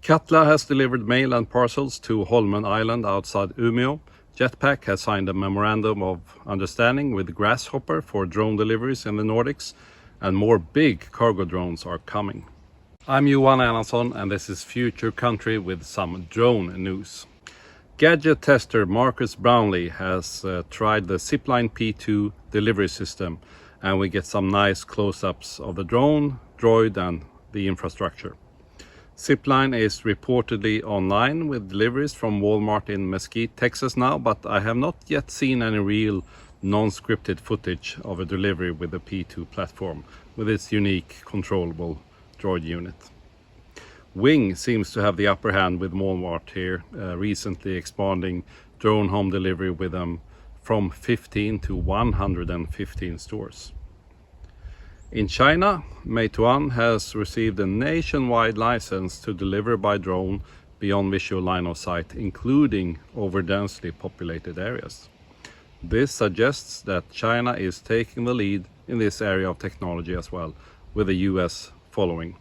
Katla has delivered mail and parcels to Holmön Island outside Umeå. Jetpak has signed a Memorandum of Understanding with Grasshopper for drone deliveries in the Nordics, and more big cargo drones are coming. I'm Johan Erlandsson, and this is Future Country with some drone news. Gadget tester Marcus Brownlee has tried the Zipline P2 delivery system, and we get some nice close-ups of the drone, droid and the infrastructure. Zipline is reportedly online with deliveries from Walmart in Mesquite, Texas now, but I have not yet seen any real non-scripted footage of a delivery with the P2 platform with its unique controllable droid unit. Wing seems to have the upper hand with Walmart here, recently expanding drone home delivery with them from 15 to 115 stores. In China, Meituan has received a nationwide license to deliver by drone beyond visual line of sight, including over densely populated areas. This suggests that China is taking the lead in this area of technology as well, with the US following.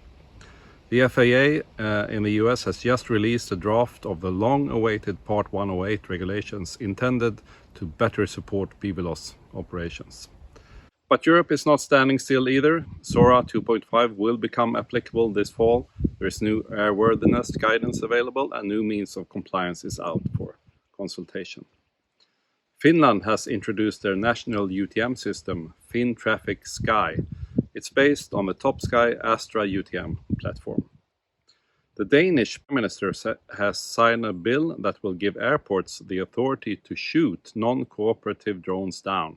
The FAA in the US has just released a draft of the long-awaited Part 108 regulations intended to better support BVLOS operations. But Europe is not standing still either. SORA 2.5 will become applicable this fall. There is new airworthiness guidance available, and new means of compliance is out for consultation. Finland has introduced their national UTM system, Fintraffic Sky. It's based on the Top Sky Astra UTM platform. The Danish Prime Minister has signed a bill that will give airports the authority to shoot non-cooperative drones down.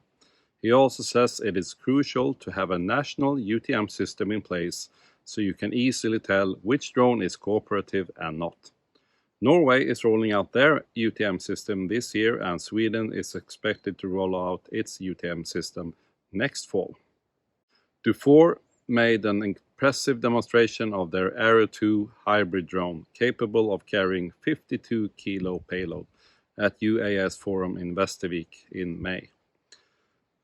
He also says it is crucial to have a national UTM system in place so you can easily tell which drone is cooperative and not. Norway is rolling out their UTM system this year, and Sweden is expected to roll out its UTM system next fall. Dufour made an impressive demonstration of their Arrow 2 hybrid drone, capable of carrying 52 kilo payload, at UAS Forum in Västervik in May.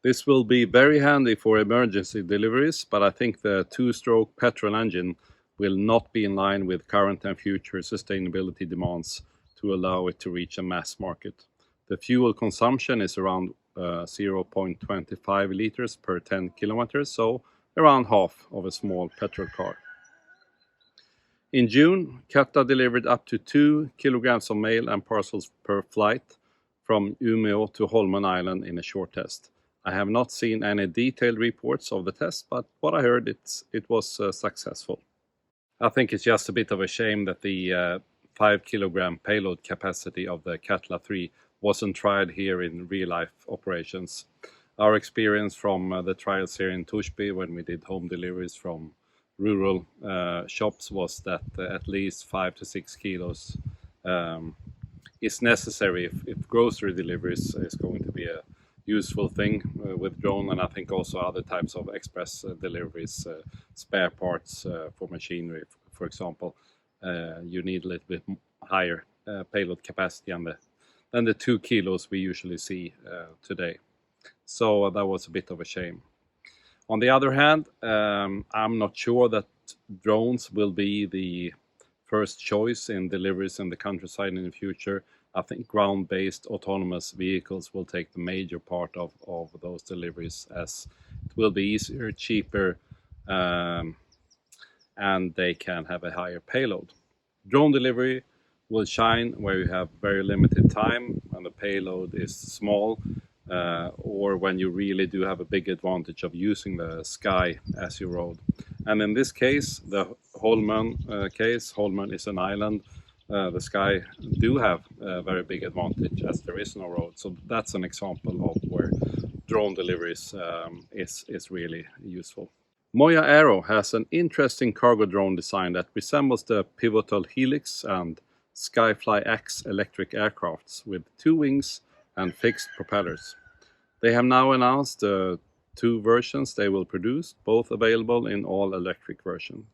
This will be very handy for emergency deliveries, but I think the two-stroke petrol engine will not be in line with current and future sustainability demands to allow it to reach a mass market. The fuel consumption is around 0.25 liters per 10 kilometers, so around half of a small petrol car. In June, Katla delivered up to 2 kilograms of mail and parcels per flight from Umeå to Holmön Island in a short test. I have not seen any detailed reports of the test, but what I heard it was successful. I think it's just a bit of a shame that the 5 kilogram payload capacity of the Katla 3 wasn't tried here in real-life operations. Our experience from the trials here in Torsby when we did home deliveries from rural shops was that at least 5 to 6 kilos is necessary if grocery deliveries is going to be a useful thing with drone, and I think also other types of express deliveries, spare parts for machinery, for example. You need a little bit higher payload capacity than the 2 kilos we usually see today. So that was a bit of a shame. On the other hand, I'm not sure that drones will be the first choice in deliveries in the countryside in the future. I think ground-based autonomous vehicles will take the major part of those deliveries, as it will be easier, cheaper, and they can have a higher payload. Drone delivery will shine where you have very limited time, when the payload is small, or when you really do have a big advantage of using the sky as your road. And in this case, the Holmön case, Holmön is an island. The sky do have a very big advantage as there is no road. So that's an example of where drone deliveries is really useful. Moya Arrow has an interesting cargo drone design that resembles the Pivotal Helix and Skyfly X electric aircrafts with 2 wings and fixed propellers. They have now announced 2 versions they will produce, both available in all electric version.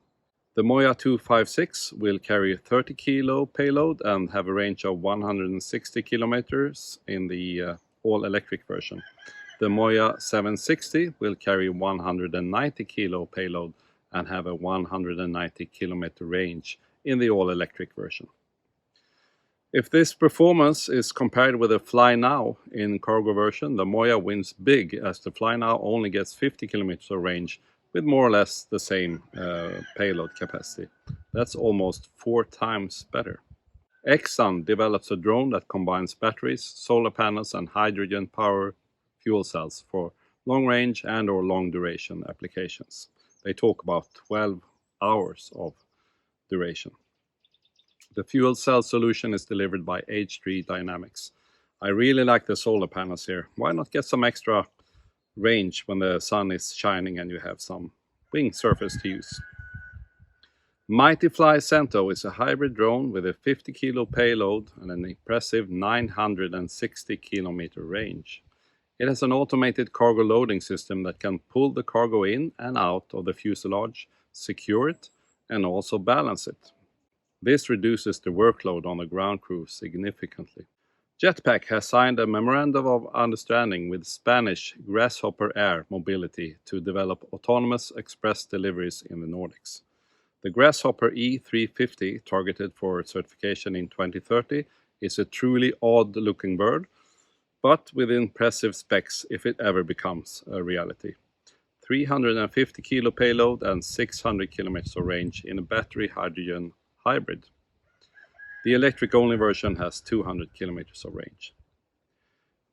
The Moya 256 will carry a 30 kilo payload and have a range of 160 kilometers in the all-electric version. The Moya 760 will carry 190 kilo payload and have a 190 kilometer range in the all-electric version. If this performance is compared with the Flynow in cargo version, the Moya wins big, as the Flynow only gets 50 kilometers of range with more or less the same payload capacity. That's almost 4 times better. Exxon develops a drone that combines batteries, solar panels and hydrogen power fuel cells for long range and or long duration applications. They talk about 12 hours of duration. The fuel cell solution is delivered by H3 Dynamics. I really like the solar panels here. Why not get some extra range when the sun is shining and you have some wing surface to use? MightyFly Cento is a hybrid drone with a 50 kilo payload and an impressive 960 kilometer range. It has an automated cargo loading system that can pull the cargo in and out of the fuselage, secure it, and also balance it. This reduces the workload on the ground crew significantly. Jetpak has signed a Memorandum of Understanding with Spanish Grasshopper Air Mobility to develop autonomous express deliveries in the Nordics. The Grasshopper E350, targeted for certification in 2030, is a truly odd-looking bird, but with impressive specs if it ever becomes a reality. 350 kilo payload and 600 kilometers of range in a battery hydrogen hybrid. The electric-only version has 200 kilometers of range.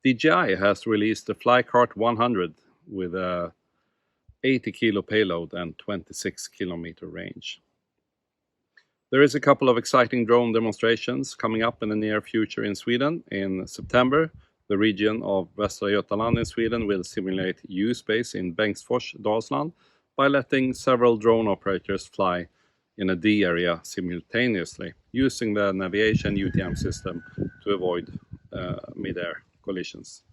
DJI has released the Flycart 100 with a 80 kilo payload and 26 kilometer range. There is a couple of exciting drone demonstrations coming up in the near future in Sweden. In September, the region of Västra Götaland in Sweden will simulate U-Space in Bengtsfors, Dalsland, by letting several drone operators fly in a D area simultaneously, using the Naviation UTM system to avoid mid-air collisions.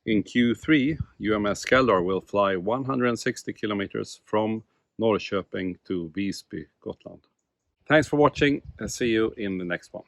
In Q3, UMS Skeldar will fly 160 kilometers from Norrköping to Visby, Gotland. Thanks for watching, and see you in the next one.